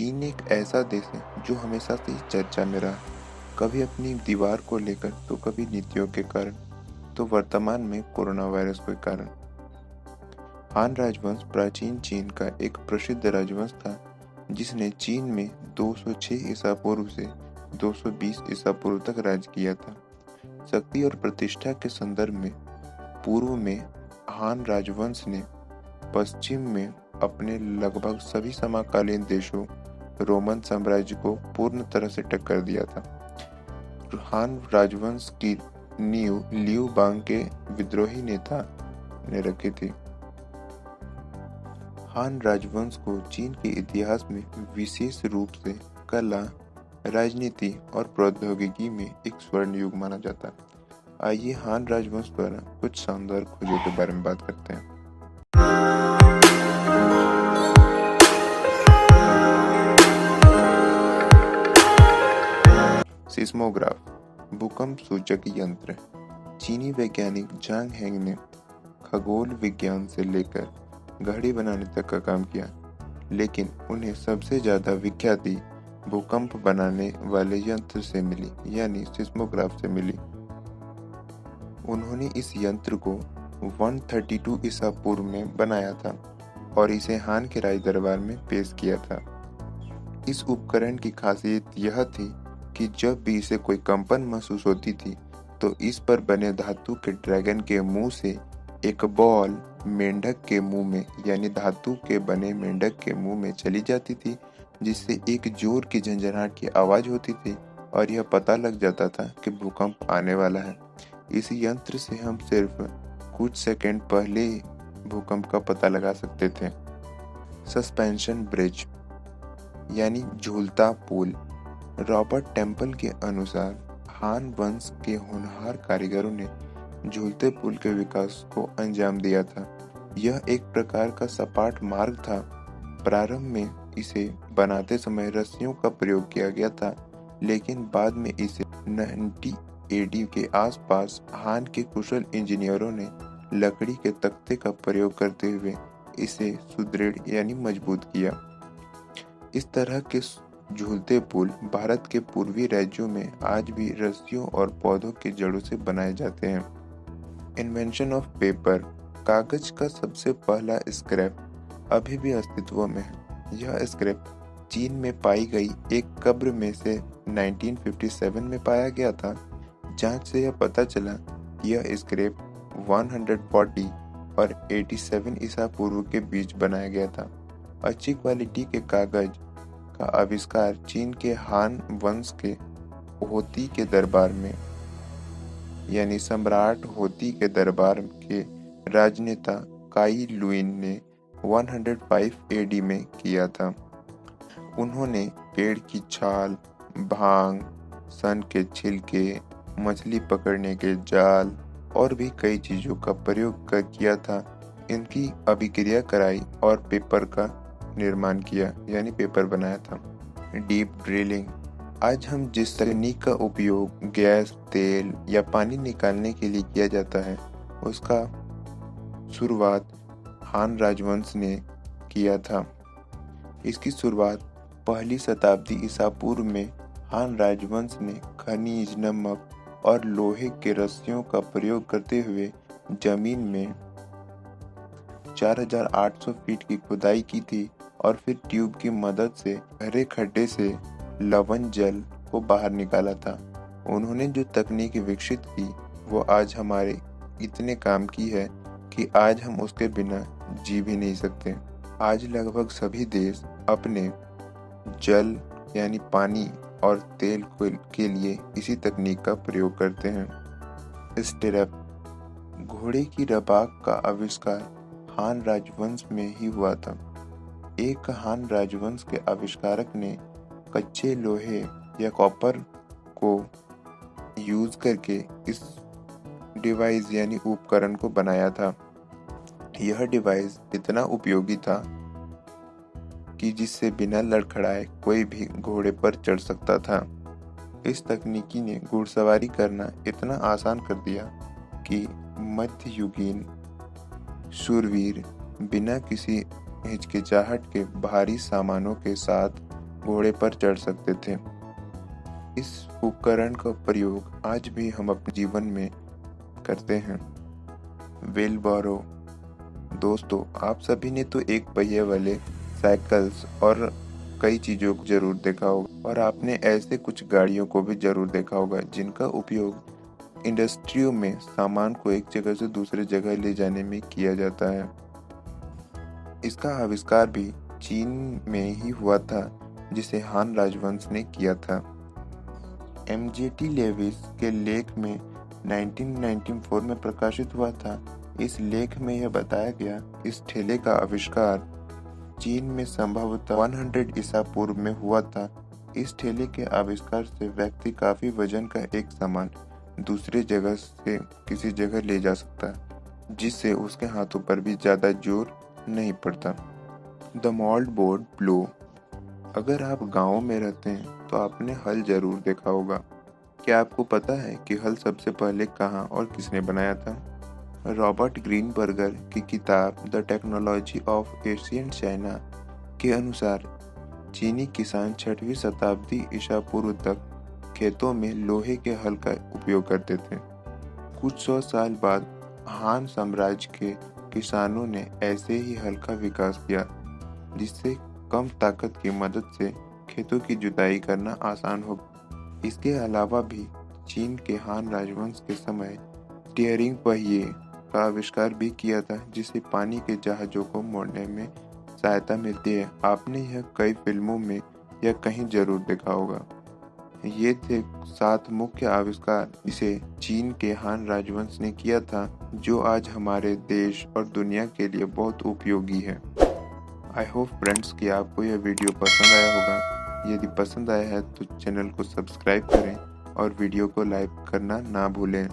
चीन एक ऐसा देश है जो हमेशा से ही चर्चा में रहा, कभी अपनी दीवार को लेकर तो कभी नीतियों के कारण, तो वर्तमान में कोरोना वायरस के कारण। हान राजवंश प्राचीन चीन का एक प्रसिद्ध राजवंश था जिसने चीन में 206 ईसा पूर्व से 220 ईसा पूर्व तक राज किया था। शक्ति और प्रतिष्ठा के संदर्भ में पूर्व में हान राजवंश ने पश्चिम में अपने लगभग सभी समकालीन देशों रोमन साम्राज्य को पूर्ण तरह से टक्कर दिया था। हान राजवंश की नींव लियू बांग के विद्रोही नेता ने रखी थी। हान राजवंश को चीन के इतिहास में विशेष रूप से कला, राजनीति और प्रौद्योगिकी में एक स्वर्ण युग माना जाता है। आइए हान राजवंश द्वारा कुछ शानदार खोजों के बारे में बात करते हैं। सिस्मोग्राफ, भूकंप सूचक यंत्र। चीनी वैज्ञानिक जांग हेंग ने खगोल विज्ञान से लेकर घड़ी बनाने तक का काम किया, लेकिन उन्हें सबसे ज्यादा विख्याति भूकंप बनाने वाले यंत्र से मिली, यानी सिस्मोग्राफ से मिली। उन्होंने इस यंत्र को 132 ईसा पूर्व में बनाया था और इसे हान के राज दरबार में पेश किया था। इस उपकरण की खासियत यह थी कि जब भी इसे कोई कंपन महसूस होती थी तो इस पर बने धातु के ड्रैगन के मुंह से एक बॉल मेंढक के मुंह में, यानी धातु के बने मेंढक के मुंह में चली जाती थी, जिससे एक जोर की झंझनाहट की आवाज होती थी और यह पता लग जाता था कि भूकंप आने वाला है। इस यंत्र से हम सिर्फ कुछ सेकंड पहले ही भूकंप का पता लगा सकते थे। सस्पेंशन ब्रिज यानी झूलता पुल। रॉबर्ट टेम्पल के अनुसार हान वंश के होनहार कारीगरों ने झूलते पुल के विकास को अंजाम दिया था। यह एक प्रकार का सपाट मार्ग था। प्रारंभ में इसे बनाते समय रस्सियों का प्रयोग किया गया था, लेकिन बाद में इसे 90 एडी के आसपास हान के कुशल इंजीनियरों ने लकड़ी के तख्ते का प्रयोग करते हुए इसे सुदृढ़ यानी मजबूत किया। इस तरह के झूलते पुल भारत के पूर्वी राज्यों में आज भी रस्सियों और पौधों के जड़ों से बनाए जाते हैं। Invention of paper. कागज का सबसे पहला स्क्रैप अभी भी अस्तित्व में है। यह स्क्रैप चीन में पाई गई एक कब्र में से 1957 में पाया गया था। जांच से यह पता चला कि यह स्क्रैप 140 और 87 ईसा पूर्व के बीच बनाया गया था। अच्छी क्वालिटी के कागज का आविष्कार चीन के हान वंश के होती के दरबार में, यानी सम्राट होती के दरबार के राजनेता काई लुइन ने 105 एडी में किया था। उन्होंने पेड़ की छाल, भांग, सन के छिलके, मछली पकड़ने के जाल और भी कई चीजों का प्रयोग किया था। इनकी अभिक्रिया कराई और पेपर का निर्माण किया, यानी पेपर बनाया था। Deep drilling. आज हम जिस तकनीक का उपयोग गैस, तेल या पानी निकालने के लिए किया जाता है, उसका शुरुआत हान राजवंश ने किया था। इसकी शुरुआत पहली शताब्दी ईसा पूर्व में हान राजवंश ने खनिज, नमक और लोहे के रस्सियों का प्रयोग करते हुए जमीन में 4800 फीट की खुदाई की थी और फिर ट्यूब की मदद से गहरे खड्डे से लवण जल को बाहर निकाला था। उन्होंने जो तकनीक विकसित की वो आज हमारे इतने काम की है कि आज हम उसके बिना जी भी नहीं सकते। आज लगभग सभी देश अपने जल यानी पानी और तेल के लिए इसी तकनीक का प्रयोग करते हैं। स्टिरअप। घोड़े की रबाक का आविष्कार हान राजवंश में ही हुआ था। एक हान राजवंश के आविष्कारक ने कच्चे लोहे या कॉपर को यूज करके इस डिवाइस यानी उपकरण को बनाया था। यह डिवाइस इतना उपयोगी था कि जिससे बिना लड़खड़ाए कोई भी घोड़े पर चढ़ सकता था। इस तकनीकी ने घुड़सवारी करना इतना आसान कर दिया कि मध्ययुगीन शूरवीर बिना किसी हिचकिचाहट के भारी सामानों के साथ घोड़े पर चढ़ सकते थे। इस उपकरण का प्रयोग आज भी हम अपने जीवन में करते हैं। व्हीलबारो। दोस्तों, आप सभी ने तो एक पहिए वाले साइकिल्स और कई चीज़ों को जरूर देखा होगा, और आपने ऐसे कुछ गाड़ियों को भी जरूर देखा होगा जिनका उपयोग इंडस्ट्रियों में सामान को एक जगह से दूसरी जगह ले जाने में किया जाता है। इसका आविष्कार भी चीन में ही हुआ था, जिसे हान राजवंश ने किया था। एमजेटी लेविस के लेख में 1994 में प्रकाशित हुआ था। इस लेख में यह बताया गया इस ठेले का आविष्कार चीन में संभवतः 100 ईसा पूर्व में हुआ था। इस ठेले के आविष्कार से व्यक्ति काफी वजन का एक सामान दूसरी जगह से किसी जगह ले जा सकता, जिससे उसके हाथों पर भी ज्यादा जोर नहीं पड़ता। द मॉल्ड बोर्ड प्लो। अगर आप गाँव में रहते हैं तो आपने हल जरूर देखा होगा। क्या आपको पता है कि हल सबसे पहले कहाँ और किसने बनाया था? रॉबर्ट ग्रीनबर्गर की किताब the technology of ancient China के अनुसार चीनी किसान 6वीं शताब्दी ईसा पूर्व तक खेतों में लोहे के हल का उपयोग करते थे। कुछ 100 साल बाद हान साम्राज्य के किसानों ने ऐसे ही हल का विकास किया, जिससे कम ताकत की मदद से खेतों की जुताई करना आसान हो। इसके अलावा भी चीन के हान राजवंश के समय टीयरिंग पहिए का आविष्कार भी किया था, जिससे पानी के जहाजों को मोड़ने में सहायता मिलती है। आपने यह कई फिल्मों में या कहीं जरूर देखा होगा। ये थे 7 मुख्य आविष्कार इसे चीन के हान राजवंश ने किया था, जो आज हमारे देश और दुनिया के लिए बहुत उपयोगी है। आई होप फ्रेंड्स कि आपको यह वीडियो पसंद आया होगा। यदि पसंद आया है तो चैनल को सब्सक्राइब करें और वीडियो को लाइक करना ना भूलें।